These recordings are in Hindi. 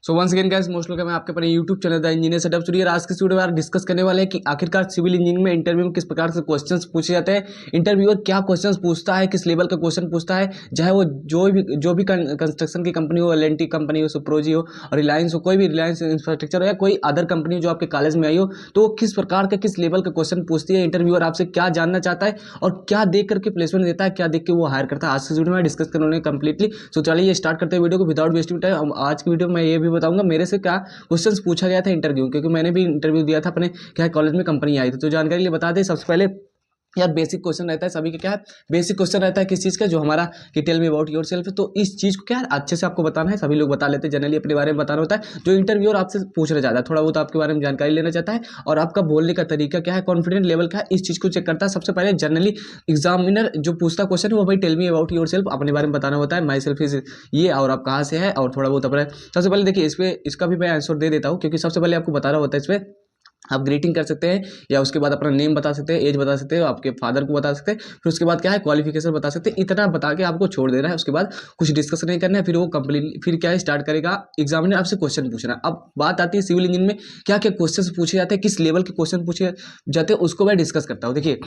सो once again guys most welcome है आपके अपने YouTube channel the engineer setup studio. आज के वीडियो में डिस्कस करने वाले हैं कि आखिरकार सिविल इंजीनियरिंग में इंटरव्यू में किस प्रकार से क्वेश्चंस पूछे जाते हैं, इंटरव्यूअर क्या क्वेश्चंस पूछता है, किस लेवल का क्वेश्चन पूछता है, चाहे वो जो भी कंस्ट्रक्शन की कंपनी हो, एल&टी कंपनी हो, सुप्रोजी हो, रिलायंस हो, कोई भी रिलायंस इंफ्रास्ट्रक्चर हो या कोई अदर कंपनी जो आपके कॉलेज में आई हो, तो वो किस प्रकार का किस लेवल का क्वेश्चन पूछती है, इंटरव्यूअर आपसे क्या जानना चाहता है और क्या देख करके प्लेसमेंट देता है, क्या देख के वो हायर करता है। आज के वीडियो में डिस्कस करने कंप्लीटली। सो चलिए स्टार्ट करते हैं वीडियो को विदाउट वेस्टिंग टाइम। आज की वीडियो में मैं ये भी बताऊंगा मेरे से क्या क्वेश्चंस पूछा गया था इंटरव्यू, क्योंकि मैंने भी इंटरव्यू दिया था अपने क्या कॉलेज में कंपनी आई थी। तो जानकारी लिए बता दें सबसे पहले यार बेसिक क्वेश्चन रहता है सभी का। क्या है बेसिक क्वेश्चन रहता है किस चीज़ का, जो हमारा कि tell me about yourself. तो इस चीज़ को क्या अच्छे से आपको बताना है। सभी लोग बता लेते हैं, जनरली अपने बारे में बताना होता है। जो इंटरव्यूअर आपसे पूछना चाहता है थोड़ा बहुत आपके बारे में जानकारी लेना चाहता है और आपका बोलने का तरीका क्या है, कॉन्फिडेंट लेवल क्या है, इस चीज़ को चेक करता है। सबसे पहले जनरली एग्जामिनर जो पूछता क्वेश्चन है वो भाई tell me about yourself, अपने बारे में बताना होता है। माई सेल्फ इज ये, और आप कहाँ से है, और थोड़ा बहुत अपना। सबसे पहले देखिए इस पर इसका भी मैं आंसर दे देता हूँ, क्योंकि सबसे पहले आपको बताना होता है इस पर। आप ग्रीटिंग कर सकते हैं या उसके बाद अपना नेम बता सकते हैं, एज बता सकते हैं, आपके फादर को बता सकते हैं, फिर उसके बाद क्या है क्वालिफिकेशन बता सकते हैं। इतना बता के आपको छोड़ देना है, उसके बाद कुछ डिस्कस नहीं करना है। फिर वो कंप्लीट फिर क्या है स्टार्ट करेगा एग्जामिनर आपसे क्वेश्चन पूछना। अब बात आती है सिविल इंजीनियरिंग में क्या क्या क्वेश्चन पूछे जाते हैं, किस लेवल के क्वेश्चन पूछे जाते हैं, उसको मैं डिस्कस करता हूँ। देखिए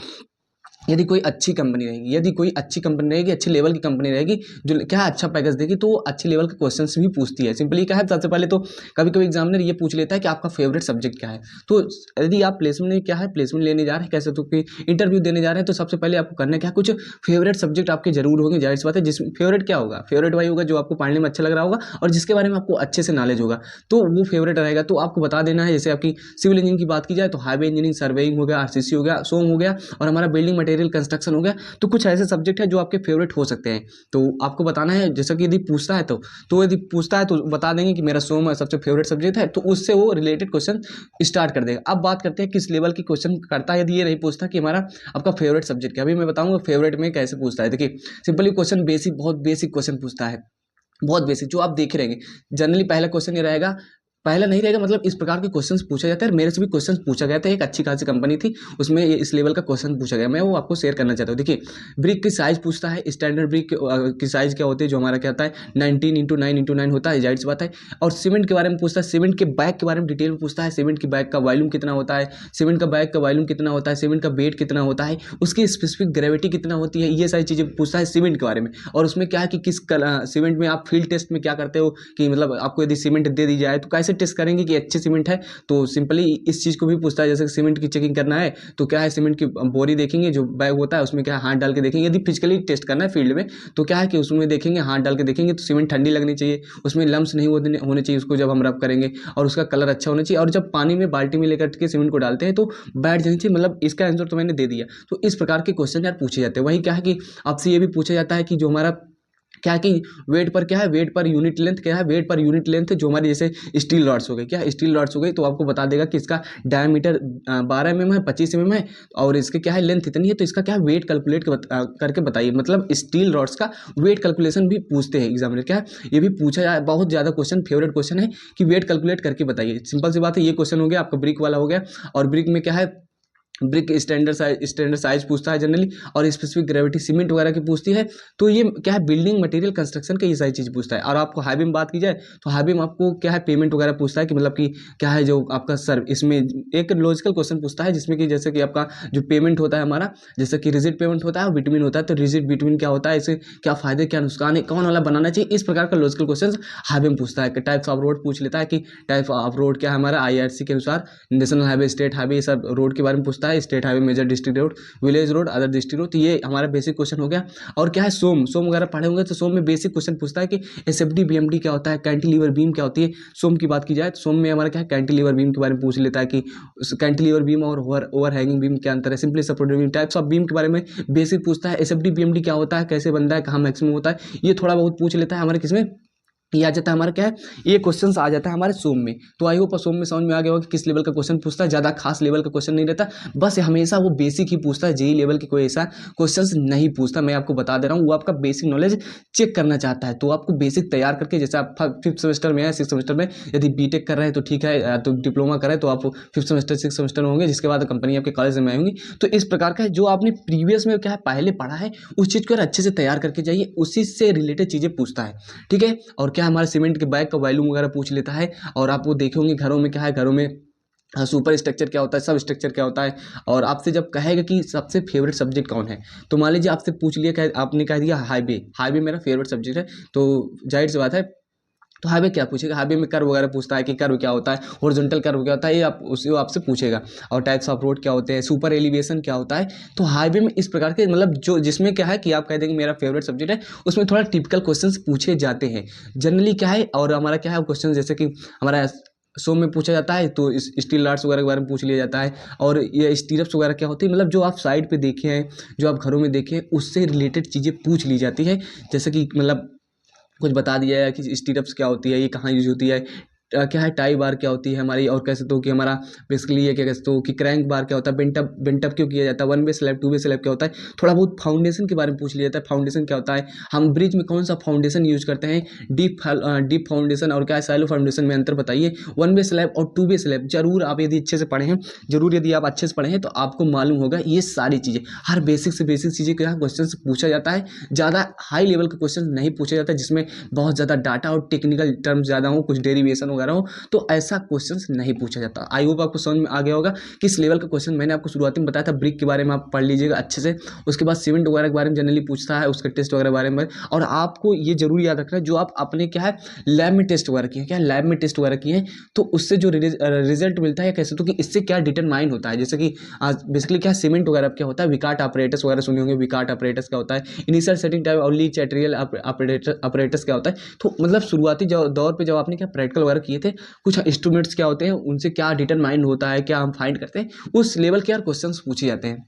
यदि कोई अच्छी कंपनी रहेगी, यदि कोई अच्छी कंपनी रहेगी, अच्छी लेवल की कंपनी रहेगी जो क्या अच्छा पैकेज देगी, तो वो अच्छी लेवल के क्वेश्चंस भी पूछती है। सिंपली क्या है सबसे पहले तो कभी कभी एग्जामिनर ये पूछ लेता है कि आपका फेवरेट सब्जेक्ट क्या है। तो यदि आप प्लेसमेंट में क्या है प्लेसमेंट लेने जा रहे हैं, कैसे तो कि इंटरव्यू देने जा रहे हैं, तो सबसे पहले आपको करना क्या है, कुछ फेवरेट सब्जेक्ट आपके जरूर होंगे। जाहिर सी बात है जिसमें फेवरेट क्या होगा, फेवरेट वही होगा जो आपको पढ़ने में अच्छा लग रहा होगा और जिसके बारे में आपको अच्छे से नॉलेज होगा, तो वो फेवरेट रहेगा। तो आपको बता देना है। जैसे आपकी सिविल इंजीनियरिंग की बात की जाए तो हाईवे इंजीनियरिंग, सर्वेइंग हो गया, आरसीसी हो गया, सोम हो गया, और हमारा बिल्डिंग मटेरियल कंस्ट्रक्शन हो गया। तो कुछ ऐसे सब्जेक्ट है जो आपके फेवरेट हो सकते हैं। तो आपको बताना है, जैसा कि यदि पूछता है तो यदि पूछता है तो बता देंगे कि मेरा सोम सबसे फेवरेट सब्जेक्ट है, तो उससे वो रिलेटेड क्वेश्चन स्टार्ट कर देगा। अब बात करते हैं किस लेवल की क्वेश्चन करता है। यदि ये नहीं पूछता कि हमारा आपका फेवरेट सब्जेक्ट क्या, अभी मैं बताऊंगा फेवरेट में कैसे पूछता है। देखिए सिंपली क्वेश्चन बेसिक, बहुत बेसिक क्वेश्चन पूछता है, बहुत बेसिक जो आप देख रहेंगे। जनरली पहला क्वेश्चन ये रहेगा, पहला नहीं रहेगा, मतलब इस प्रकार के क्वेश्चंस पूछा जाता है। मेरे से भी क्वेश्चंस पूछा गया था, एक अच्छी खासी कंपनी थी उसमें ये इस लेवल का क्वेश्चन पूछा गया, मैं वो आपको शेयर करना चाहता हूँ। देखिए ब्रिक की साइज पूछता है, स्टैंडर्ड ब्रिक की साइज क्या होती है, जो हमारा क्या होता है 19x9x9 होता है, जाहिर सी बात है। और सीमेंट के बारे में पूछता है, सीमेंट के बैग के बारे में डिटेल में पूछता है, सीमेंट की बैग का वॉल्यूम कितना होता है, सीमेंट का बैग का वॉल्यूम कितना होता है, सीमेंट का वेट कितना होता है, उसकी स्पेसिफिक ग्रेविटी कितना होती है, ये सारी चीज़ें पूछता है सीमेंट के बारे में। और उसमें क्या है कि किस सीमेंट में आप फील्ड टेस्ट में क्या करते हो, कि मतलब आपको यदि सीमेंट दे दी जाए तो कैसे टेस्ट करेंगे कि अच्छे सीमेंट है। तो सिंपली इस चीज़ को भी पूछता है। जैसे सीमेंट की चेकिंग करना है तो क्या है सीमेंट की बोरी देखेंगे, जो बैग होता है उसमें क्या हाथ डाल के देखेंगे। यदि फिजिकली टेस्ट करना है फील्ड में तो क्या है कि उसमें देखेंगे, हाथ डाल के देखेंगे तो सीमेंट ठंडी लगनी चाहिए, उसमें लम्स नहीं होने चाहिए उसको जब हम रब करेंगे, और उसका कलर अच्छा होना चाहिए। और जब पानी में बाल्टी में लेकर के सीमेंट को डालते हैं तो बैठ जानी चाहिए। मतलब इसका आंसर तो मैंने दे दिया। तो इस प्रकार के क्वेश्चन यार पूछे जाते हैं। वही क्या है कि आपसे ये भी पूछा जाता है कि जो हमारा क्या कि वेट पर क्या है, वेट पर यूनिट लेंथ क्या है, वेट पर यूनिट लेंथ जो हमारी जैसे स्टील रॉड्स हो गई, क्या स्टील रॉड्स हो गई, तो आपको बता देगा कि इसका डायमीटर 12 mm है, 25 mm है, और इसके क्या है लेंथ इतनी है, तो इसका क्या है वेट कैलकुलेट करके बताइए। मतलब स्टील रॉड्स का वेट कैलकुलेशन भी पूछते हैं एग्जामिनर। क्या है ये भी पूछा जाए, बहुत ज़्यादा क्वेश्चन फेवरेट क्वेश्चन है कि वेट कैलकुलेट करके बताइए। सिंपल सी बात है, ये क्वेश्चन हो गया आपका ब्रिक वाला हो गया। और ब्रिक में क्या है ब्रिक स्टैंडर्ड साइज पूछता है जनरली, और स्पेसिफिक ग्रेविटी सीमेंट वगैरह की पूछती है। तो ये क्या है बिल्डिंग मटेरियल कंस्ट्रक्शन का ये सारी चीज़ पूछता है। और आपको हाईवे में बात की जाए तो हाईवे में आपको क्या है पेमेंट वगैरह पूछता है, कि मतलब कि क्या है जो आपका सर, इसमें एक लॉजिकल क्वेश्चन पूछता है जिसमें कि जैसे कि आपका जो पेमेंट होता है हमारा, जैसे कि रिजिड पेमेंट होता है और बिटवीन होता है, तो रिजिड बिटवीन क्या होता है, इसे क्या फायदे क्या नुकसान है, कौन वाला बनाना चाहिए, इस प्रकार का लॉजिकल क्वेश्चन हाईवे में पूछता है। टाइप्स ऑफ रोड पूछ लेता है कि टाइप ऑफ रोड क्या है हमारा IRC के अनुसार, नेशनल हाईवे, स्टेट हाईवे, ये सब रोड के बारे में पूछता है। State highway, major district road, village road, other district road, तो ये हमारा बेसिक क्वेश्चन हो गया। और क्या है सोम वगैरह पढ़े होंगे तो सोम में बेसिक क्वेश्चन पूछता है कि SFD BMD क्या होता है, कैंटिलीवर बीम क्या होती है। सोम की बात की जाए तो सोम में हमारा क्या है कैंटिलीवर बीम के बारे में पूछ लेता है कि कैंटिलीवर बीम और ओवर हैंगिंग बीम क्या अंतर है, simply supported beam, types of beam के बारे में बेसिक पूछता है। SFD BMD क्या होता है, कैसे बनता है, कहाँ मैक्सिमम होता है, ये थोड़ा बहुत पूछ लेता है हमारे किसमें, ये आ जाता है हमारा क्या है, ये क्वेश्चन आ जाता है हमारे सोम में। तो आई होप सोम में समझ में आ गया होगा कि किस लेवल का क्वेश्चन पूछता है। ज़्यादा खास लेवल का क्वेश्चन नहीं रहता, बस हमेशा वो बेसिक ही पूछता है, जेई लेवल की कोई ऐसा क्वेश्चन नहीं पूछता। मैं आपको बता दे रहा हूँ, वो आपका बेसिक नॉलेज चेक करना चाहता है। तो आपको बेसिक तैयार करके, जैसे आप 5th सेमेस्टर में है, 6th सेमेस्टर में यदि बीटेक कर रहे हैं तो ठीक है, तो डिप्लोमा करें तो आप 5th सेमेस्टर 6th सेमेस्टर में होंगे, जिसके बाद कंपनी आपके कॉलेज में आएंगी। तो इस प्रकार का जो आपने प्रीवियस में क्या है पहले पढ़ा है, उस चीज़ को अच्छे से तैयार करके जाइए, उसी से रिलेटेड चीज़ें पूछता है। ठीक है, और क्या है, हमारे सीमेंट के बैग का वैल्यूम वगैरह पूछ लेता है। और आप वो देखे होंगे घरों में क्या है, घरों में सुपर स्ट्रक्चर क्या होता है, सब स्ट्रक्चर क्या होता है। और आपसे जब कहेगा कि सबसे फेवरेट सब्जेक्ट कौन है, तो मान लीजिए आपसे पूछ लिया, क्या आपने कह दिया हाईवे, हाईवे मेरा फेवरेट सब्जेक्ट है, तो जाहिर सी बात है, तो हाईवे क्या पूछेगा, हाईवे में कर्व वगैरह पूछता है कि कर्व क्या होता है, हॉरिजॉन्टल कर्व क्या होता है, ये आप उसी वो आपसे पूछेगा। और टाइप्स ऑफ रोड क्या होते हैं, सुपर एलिवेशन क्या होता है। तो हाईवे में इस प्रकार के मतलब जो जिसमें क्या है कि आप कह देंगे मेरा फेवरेट सब्जेक्ट है, उसमें थोड़ा टिपिकल क्वेश्चंस पूछे जाते हैं जनरली क्या है। और हमारा क्या है क्वेश्चन, जैसे कि हमारा शो में पूछा जाता है, तो इस स्टील लार्ड्स वगैरह के बारे में पूछ लिया जाता है। और ये स्टीरप्स वगैरह क्या होती है, मतलब जो आप साइड पे देखे हैं, जो आप घरों में देखे हैं, उससे रिलेटेड चीज़ें पूछ ली जाती है। जैसे कि मतलब कुछ बता दिया है कि स्टीरप्स क्या होती है, ये कहाँ यूज होती है, क्या है टाई बार क्या होती है हमारी, और कह सकते हो कि हमारा बेसिकली ये क्या कह सकते हो कि क्रैंक बार क्या होता है, बेंटअप क्यों किया जाता है, one way slab, two way slab क्या होता है। थोड़ा बहुत फाउंडेशन के बारे में पूछ लिया जाता है, फाउंडेशन क्या होता है, हम ब्रिज में कौन सा फाउंडेशन यूज करते हैं, डीप फाउंडेशन और क्या है सैलो फाउंडेशन में अंतर बताइए। वन वे स्लैब और टू वे स्लैब जरूर आप यदि अच्छे से पढ़े हैं, जरूर यदि आप अच्छे से पढ़े हैं तो आपको मालूम होगा ये सारी चीज़ें, हर बेसिक से बेसिक चीज़ें का क्वेश्चन पूछा जाता है। ज़्यादा हाई लेवल का क्वेश्चन नहीं पूछा जाता जिसमें बहुत ज़्यादा डाटा और टेक्निकल टर्म्स ज़्यादा हो, कुछ डेरिवेशन वगैरह हो, तो ऐसा क्वेश्चंस नहीं पूछा जाता। आई होप आपको समझ में आ गया होगा किस लेवल का क्वेश्चन मैंने आपको शुरुआती में बताया था। ब्रिक के बारे में आप पढ़ लीजिएगा अच्छे से, उसके बाद सीमेंट वगैरह के बारे में जनरली पूछता है, उसके टेस्ट वगैरह बारे में। और आपको ये जरूर याद रखना है, जो आप अपने क्या है लैब में टेस्ट वगैरह किए हैं, क्या लैब में टेस्ट वगैरह किए हैं, तो उससे जो रिजल्ट मिलता है, कैसे तो कि इससे क्या डिटरमाइन होता है। जैसे कि बेसिकली क्या सीमेंट वगैरह क्या होता है, विकार्ट ऑपरेटस वगैरह सुने होंगे, विकार्ट ऑपरेटस क्या होता है, इनिशियल सेटिंग टाइम और लीच एट्रियल ऑपरेटस क्या होता है। तो मतलब शुरुआती दौर पे जब आपने क्या प्रैक्टिकल वगैरह किए थे, कुछ इंस्ट्रूमेंट्स क्या होते हैं, उनसे क्या डिटरमाइन होता है, क्या हम फाइंड करते हैं, उस लेवल के यार क्वेश्चंस पूछे जाते हैं।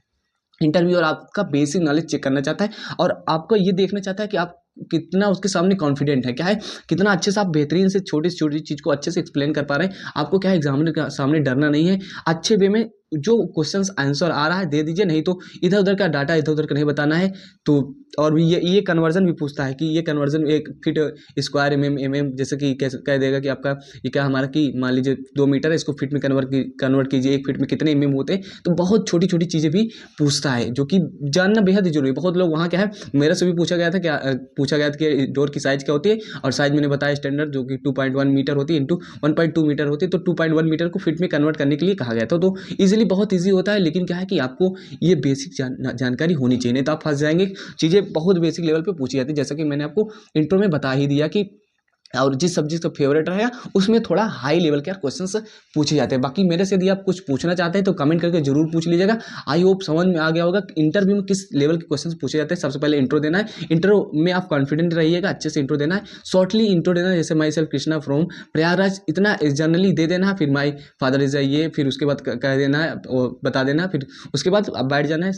इंटरव्यू और आपका बेसिक नॉलेज चेक करना चाहता है, और आपको ये देखना चाहता है कि आप कितना उसके सामने कॉन्फिडेंट है, क्या है कितना अच्छे से आप बेहतरीन से छोटी से छोटी चीज़ को अच्छे से एक्सप्लेन कर पा रहे हैं। आपको क्या है एग्जामिनर के सामने डरना नहीं है, अच्छे वे में जो क्वेश्चंस आंसर आ रहा है दे दीजिए, नहीं तो इधर उधर का डाटा इधर उधर का नहीं बताना है। तो और भी ये कन्वर्जन भी पूछता है कि ये कन्वर्जन एक फीट स्क्वायर एम जैसे कि कह देगा कि आपका ये क्या हमारा कि मान लीजिए 2 मीटर है, इसको फीट में कन्वर्ट कीजिए, 1 फीट में कितने एम होते हैं। तो बहुत छोटी छोटी चीज़ें भी पूछता है, जो कि जानना बेहद ही जरूरी है। बहुत लोग वहाँ क्या है, मेरे से भी पूछा गया था कि डोर की साइज़ क्या होती है, और साइज़ मैंने बताया स्टैंडर्ड जो कि 2.1 मीटर होती है इंटू 1.2 मीटर होती है। तो 2.1 मीटर को फीट में कन्वर्ट करने के लिए कहा गया था। तो ईजिली बहुत ईजी होता है, लेकिन क्या है कि आपको ये बेसिक जानकारी होनी चाहिए, नहीं तो आप फंस जाएंगे। चीज़ें बहुत बेसिक लेवल पे पूछी जाती है, जैसा कि मैंने आपको इंट्रो में बता ही दिया कि और जिस सब्जेक्ट का फेवरेट रहेगा उसमें थोड़ा हाई लेवल के क्वेश्चंस पूछे जाते हैं। बाकी मेरे से यदि आप कुछ पूछना चाहते हैं तो कमेंट करके जरूर पूछ लीजिएगा। आई होप समझ में आ गया होगा कि इंटरव्यू में किस लेवल के क्वेश्चंस पूछे जाते हैं। सबसे पहले इंट्रो देना है, इंट्रो में आप कॉन्फिडेंट रहिएगा, अच्छे से इंट्रो देना है, शॉर्टली इंट्रो देना है। जैसे my self Krishna from Prayagraj, इतना जनरली दे देना है, फिर माई फादर इज ये, फिर उसके बाद कह देना है और बता देना, फिर उसके बाद आप बैठ जाना है,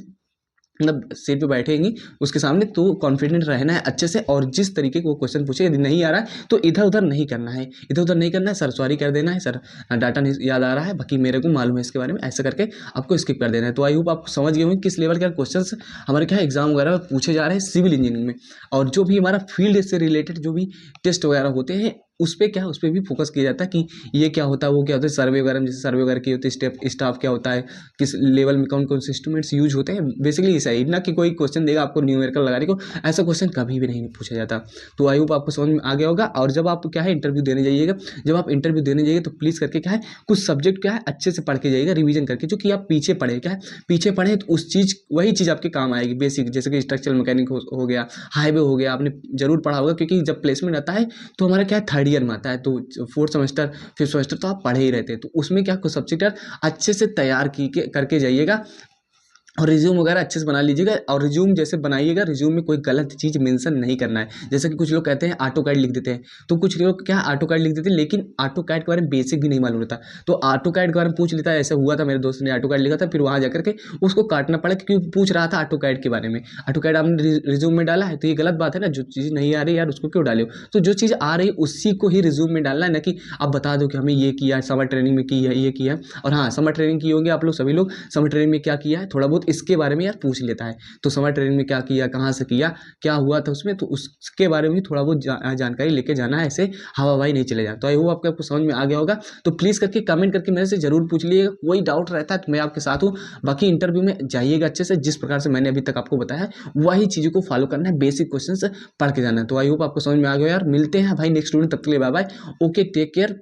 मतलब सीट पे बैठेंगी उसके सामने, तो कॉन्फिडेंट रहना है अच्छे से। और जिस तरीके को क्वेश्चन पूछे यदि नहीं आ रहा है तो इधर उधर नहीं करना है, इधर उधर नहीं करना है, सर सॉरी कर देना है, सर डाटा नहीं याद आ रहा है, बाकी मेरे को मालूम है इसके बारे में, ऐसा करके आपको स्किप कर देना है। तो आई होप आप समझ गए होंगे किस लेवल के क्वेश्चन हमारे क्या एग्जाम वगैरह में पूछे जा रहे हैं सिविल इंजीनियरिंग में। और जो भी हमारा फील्ड से रिलेटेड जो भी टेस्ट वगैरह होते हैं उस पर क्या है, उस पर भी फोकस किया जाता है कि ये क्या होता है, वो क्या होता है, सर्वे वगैरह में जैसे सर्वे वगैरह की होती है, स्टाफ क्या होता है, किस लेवल में कौन कौन से इंस्ट्रूमेंट्स यूज होते हैं। बेसिकली ऐसा ही ना कि कोई क्वेश्चन देगा आपको न्यूमेरिकल लगाने को, ऐसा क्वेश्चन कभी भी नहीं पूछा जाता। तो आई होप आपको समझ में आ गया होगा। और जब आप क्या है इंटरव्यू देने जाइएगा, जब आप इंटरव्यू देने जाइए तो प्लीज़ करके क्या है कुछ सब्जेक्ट क्या है अच्छे से पढ़ के जाइएगा, रिविजन करके, जो कि आप पीछे पढ़े, क्या है पीछे पढ़े तो उस चीज़ वही चीज़ आपके काम आएगी बेसिक, जैसे कि स्ट्रक्चरल मैकेनिक हो गया, हाईवे हो गया, आपने जरूर पढ़ा होगा। क्योंकि जब प्लेसमेंट आता है तो हमारा क्या है थर्ड ईयर में आता है, तो 4th सेमेस्टर 5th सेमेस्टर तो आप पढ़े ही रहते हैं। तो उसमें क्या कुछ सब्जेक्ट अच्छे से तैयार करके जाइएगा, और रिज्यूम वगैरह अच्छे से बना लीजिएगा। और रिज्यूम जैसे बनाइएगा, रिज्यूम में कोई गलत चीज़ मेंशन नहीं करना है। जैसे कि कुछ लोग कहते हैं ऑटो कैड लिख देते हैं, तो कुछ लोग क्या ऑटो कैड लिख देते हैं, लेकिन ऑटो कैड के बारे में बेसिक भी नहीं मालूम होता, तो ऑटो कैड के बारे में पूछ लेता है। ऐसा हुआ था, मेरे दोस्त ने ऑटो कैड लिखा था, फिर वहाँ जाकर के उसको काटना पड़ा क्योंकि पूछ रहा था ऑटो कैड के बारे में। ऑटो कैड आपने रिज्यूम में डाला है तो ये गलत बात है ना, जो चीज़ नहीं आ रही यार उसको क्यों डाले हो। तो जो चीज़ आ रही उसी को ही रिज्यूम में डालना है, ना कि आप बता दो कि हमें ये किया है, समर ट्रेनिंग में की है, ये किया है। और हाँ, समर ट्रेनिंग की होगी आप लोग सभी लोग, समर ट्रेनिंग में क्या किया है थोड़ा बहुत बहुत इसके बारे में यार पूछ लेता है। तो समर ट्रेनिंग में क्या किया, कहाँ से किया, क्या हुआ था उसमें, तो उसके बारे में थोड़ा बहुत जानकारी लेके जाना है, ऐसे हवा हवाई नहीं चले जाए। तो आई होप आपको समझ में आ गया होगा। तो प्लीज़ करके कमेंट करके मेरे से जरूर पूछ लीजिएगा, कोई डाउट रहता है तो मैं आपके साथ हूँ। बाकी इंटरव्यू में जाइएगा अच्छे से, जिस प्रकार से मैंने अभी तक आपको बताया वही चीज़ों को फॉलो करना है, बेसिक क्वेश्चन पढ़ के जाना है। तो आई होप आपको समझ में आ गया यार। मिलते हैं भाई नेक्स्ट वीडियो, तब तक के लिए bye bye, okay, take care.